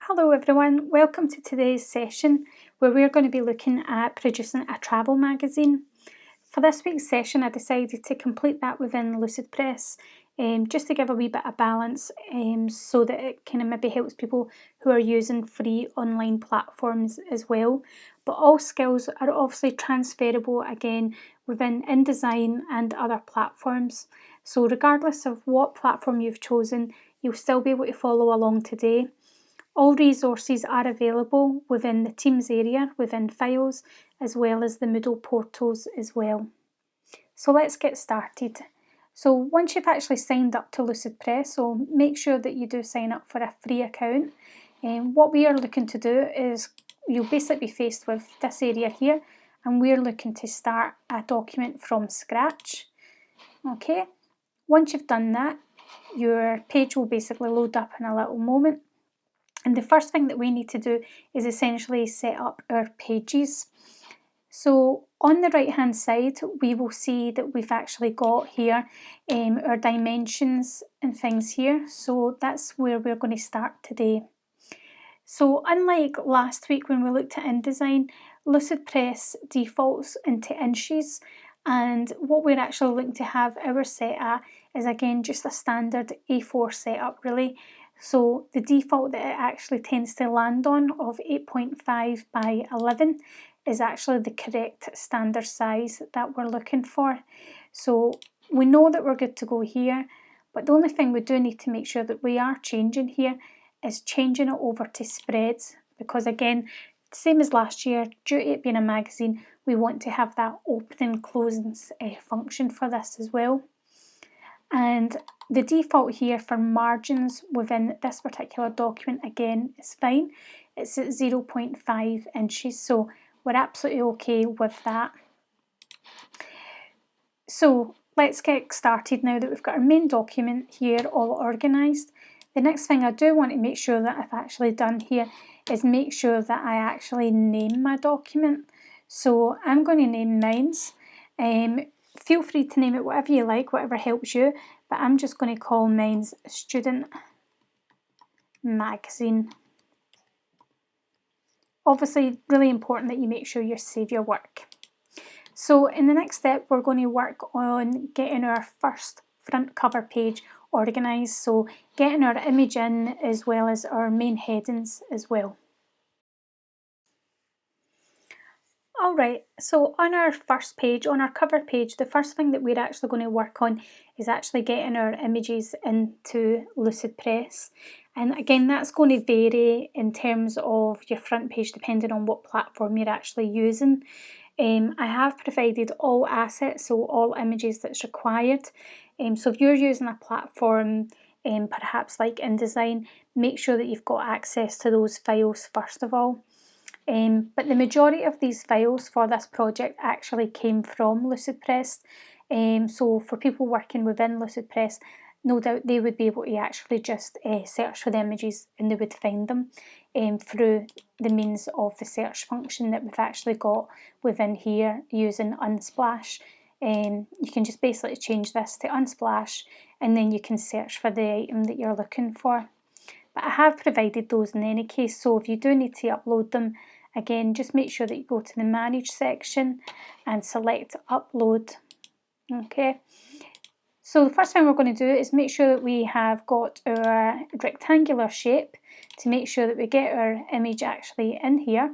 Hello everyone, welcome to today's session where we're going to be looking at producing a travel magazine. For this week's session I decided to complete that within Lucidpress just to give a wee bit of balance so that it kind of maybe helps people who are using free online platforms as well. But all skills are obviously transferable again within InDesign and other platforms. So regardless of what platform you've chosen, you'll still be able to follow along today. All resources are available within the Teams area, within Files, as well as the Moodle portals as well. So let's get started. So once you've actually signed up to Lucidpress, so make sure that you do sign up for a free account. And what we are looking to do is you'll basically be faced with this area here, and we're looking to start a document from scratch. Okay, once you've done that, your page will basically load up in a little moment. And the first thing that we need to do is essentially set up our pages. So on the right hand side, we will see that we've actually got here our dimensions and things here. So that's where we're going to start today. So unlike last week when we looked at InDesign, Lucidpress defaults into inches. And what we're actually looking to have our set at is again just a standard A4 setup really. So the default that it actually tends to land on of 8.5 by 11 is actually the correct standard size that we're looking for. So we know that we're good to go here, but the only thing we do need to make sure that we are changing here is changing it over to spreads, because again, same as last year, due to it being a magazine, we want to have that opening and closing function for this as well. And the default here for margins within this particular document again is fine. It's at 0.5 inches, so we're absolutely okay with that. So let's get started now that we've got our main document here all organised. The next thing I do want to make sure that I've actually done here is make sure that I actually name my document. So I'm going to name mine. Feel free to name it whatever you like, whatever helps you, but I'm just going to call mine Student Magazine. Obviously, really important that you make sure you save your work. So in the next step, we're going to work on getting our first front cover page organised, so getting our image in as well as our main headings as well. Alright, so on our first page, on our cover page, the first thing that we're actually going to work on is actually getting our images into Lucidpress. And again, that's going to vary in terms of your front page depending on what platform you're actually using. I have provided all assets, so all images that's required. So if you're using a platform, perhaps like InDesign, make sure that you've got access to those files first of all. But the majority of these files for this project actually came from Lucidpress. So for people working within Lucidpress, no doubt they would be able to actually just search for the images and they would find them through the means of the search function that we've actually got within here using Unsplash. You can just basically change this to Unsplash and then you can search for the item that you're looking for. But I have provided those in any case, so if you do need to upload them, again, just make sure that you go to the Manage section and select Upload. Okay, so the first thing we're going to do is make sure that we have got our rectangular shape to make sure that we get our image actually in here.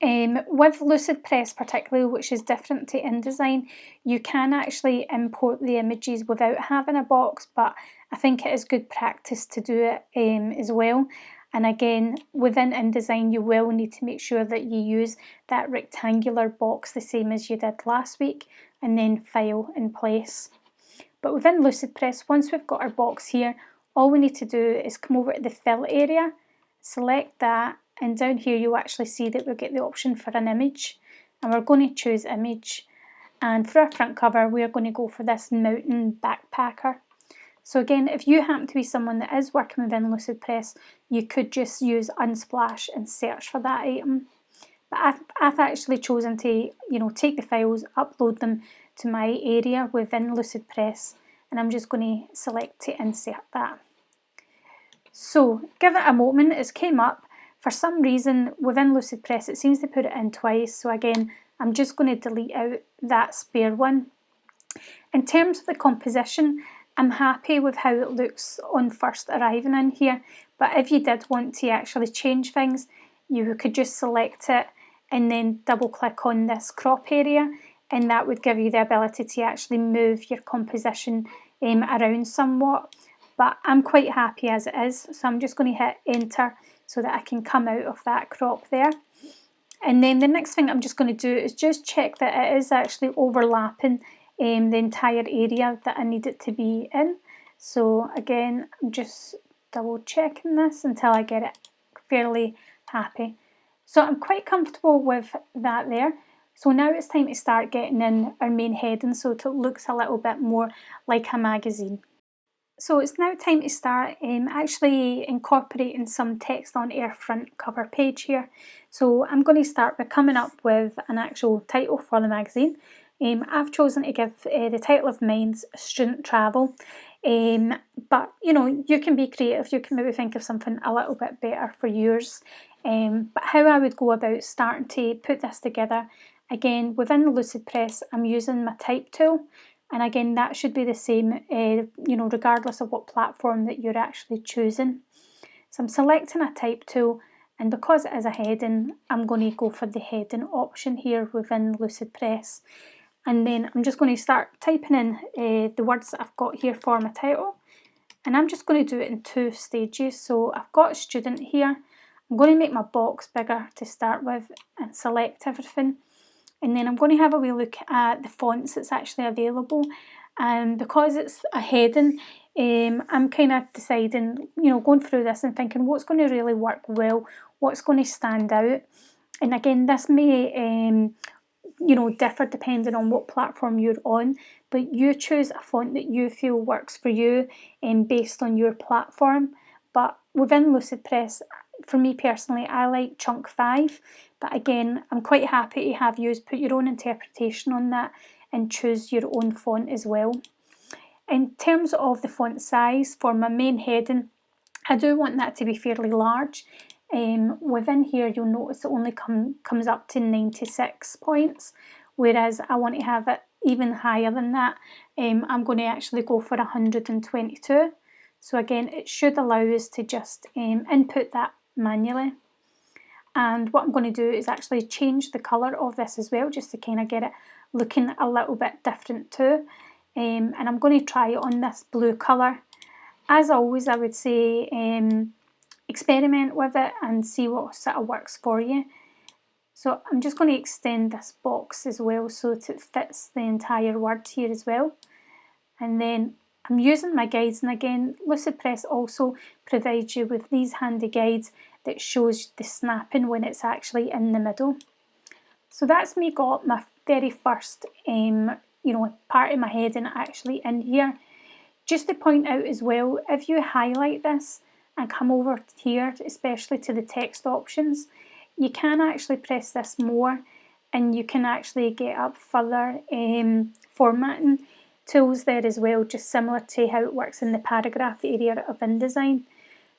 With Lucidpress particularly, which is different to InDesign, you can actually import the images without having a box, but I think it is good practice to do it as well. And again, within InDesign, you will need to make sure that you use that rectangular box the same as you did last week, and then File in place. But within Lucidpress, once we've got our box here, all we need to do is come over to the Fill area, select that, and down here you'll actually see that we'll get the option for an image, and we're going to choose image. And for our front cover, we're going to go for this mountain backpacker. So again, if you happen to be someone that is working within Lucidpress, you could just use Unsplash and search for that item. But I've actually chosen to, take the files, upload them to my area within Lucidpress, and I'm just going to select to insert that. So give it a moment, it's came up. For some reason within Lucidpress it seems to put it in twice, so again I'm just going to delete out that spare one. In terms of the composition, I'm happy with how it looks on first arriving in here, but if you did want to actually change things, you could just select it and then double click on this crop area, and that would give you the ability to actually move your composition around somewhat. But I'm quite happy as it is, so I'm just going to hit enter so that I can come out of that crop there. And then the next thing I'm just going to do is just check that it is actually overlapping the entire area that I need it to be in. So again, I'm just double checking this until I get it fairly happy. So I'm quite comfortable with that there. So now it's time to start getting in our main heading so it looks a little bit more like a magazine. So it's now time to start actually incorporating some text on our front cover page here. So I'm going to start by coming up with an actual title for the magazine. I've chosen to give the title of mine's Student Travel, but you know, you can be creative, you can maybe think of something a little bit better for yours. But how I would go about starting to put this together, again within the Lucidpress I'm using my type tool. And again, that should be the same, you know, regardless of what platform that you're actually choosing. So I'm selecting a type tool, and because it is a heading, I'm going to go for the heading option here within Lucidpress. And then I'm just going to start typing in the words that I've got here for my title. And I'm just going to do it in 2 stages. So I've got student here. I'm going to make my box bigger to start with and select everything. And then I'm going to have a wee look at the fonts that's actually available. And because it's a heading, I'm kind of deciding, you know, going through this and thinking what's going to really work well, what's going to stand out. And again, this may, you know, differ depending on what platform you're on, but you choose a font that you feel works for you based on your platform. But within Lucidpress, for me personally, I like Chunk 5, but again, I'm quite happy to have you put your own interpretation on that and choose your own font as well. In terms of the font size for my main heading, I do want that to be fairly large. Within here, you'll notice it only comes up to 96 points, whereas I want to have it even higher than that. I'm going to actually go for 122. So again, it should allow us to just input that manually. And what I'm going to do is actually change the colour of this as well, just to kind of get it looking a little bit different too. And I'm going to try it on this blue colour. As always, I would say experiment with it and see what sort of works for you. So I'm just going to extend this box as well so that it fits the entire word here as well. And then I'm using my guides, and again Lucidpress also provides you with these handy guides that shows the snapping when it's actually in the middle. So that's me got my very first you know, part of my heading actually in here. Just to point out as well, if you highlight this and come over here, especially to the text options, you can actually press this more and you can actually get up further formatting tools there as well, just similar to how it works in the paragraph area of InDesign.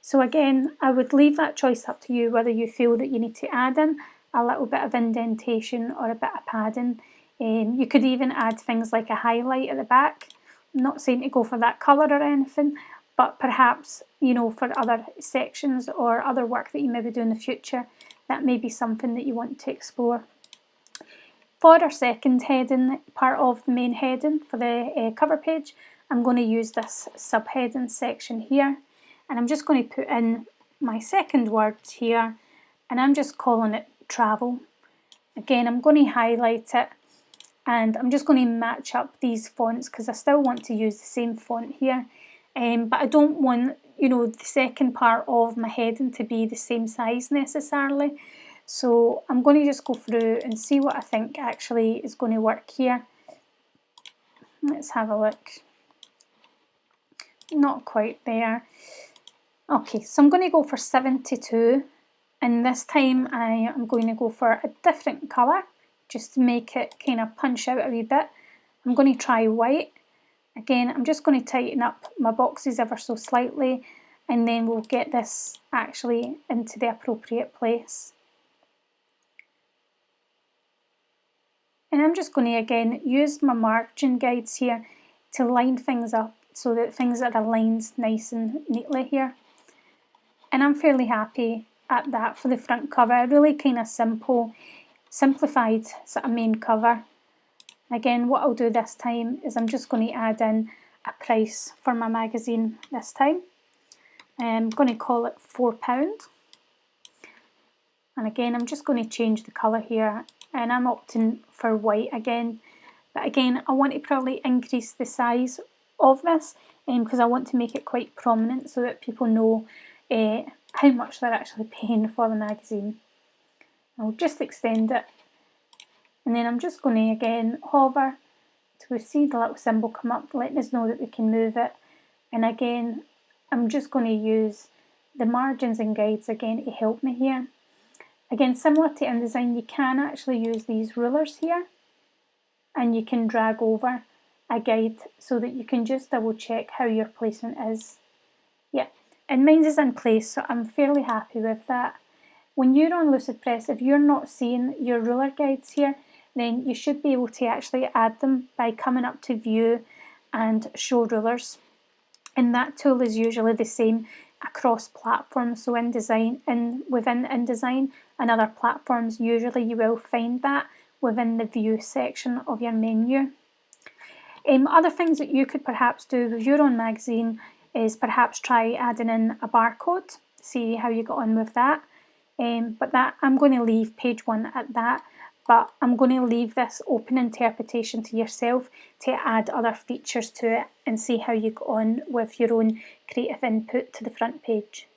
So again, I would leave that choice up to you whether you feel that you need to add in a little bit of indentation or a bit of padding. You could even add things like a highlight at the back. I'm not saying to go for that colour or anything, but perhaps, you know, for other sections or other work that you maybe do in the future, that may be something that you want to explore. For our second heading, part of the main heading for the cover page, I'm going to use this subheading section here, and I'm just going to put in my second word here, and I'm just calling it travel. Again, I'm going to highlight it, and I'm just going to match up these fonts because I still want to use the same font here, but I don't want, you know, the second part of my heading to be the same size necessarily. So I'm going to just go through and see what I think actually is going to work here. Let's have a look. Not quite there. Okay, so I'm going to go for 72, and this time I am going to go for a different colour just to make it kind of punch out a wee bit. I'm going to try white. Again, I'm just going to tighten up my boxes ever so slightly, and then we'll get this actually into the appropriate place. And I'm just going to again use my margin guides here to line things up so that things are aligned nice and neatly here. And I'm fairly happy at that for the front cover. A really kind of simplified sort of main cover. Again, what I'll do this time is I'm just going to add in a price for my magazine this time. I'm going to call it £4. And again, I'm just going to change the colour here, and I'm opting for white again. But again, I want to probably increase the size of this because I want to make it quite prominent so that people know how much they're actually paying for the magazine. I'll just extend it, and then I'm just going to again hover till we see the little symbol come up, letting us know that we can move it. And again, I'm just going to use the margins and guides again to help me here. Again, similar to InDesign, you can actually use these rulers here, and you can drag over a guide so that you can just double check how your placement is. Yeah, and mine is in place, so I'm fairly happy with that. When you're on Lucidpress, if you're not seeing your ruler guides here, then you should be able to actually add them by coming up to View and Show Rulers. And that tool is usually the same across platforms. So within InDesign and other platforms, usually you will find that within the View section of your menu. Other things that you could perhaps do with your own magazine is perhaps try adding in a barcode, see how you got on with that. But that I'm going to leave page 1 at that, but I'm going to leave this open interpretation to yourself to add other features to it and see how you go on with your own creative input to the front page.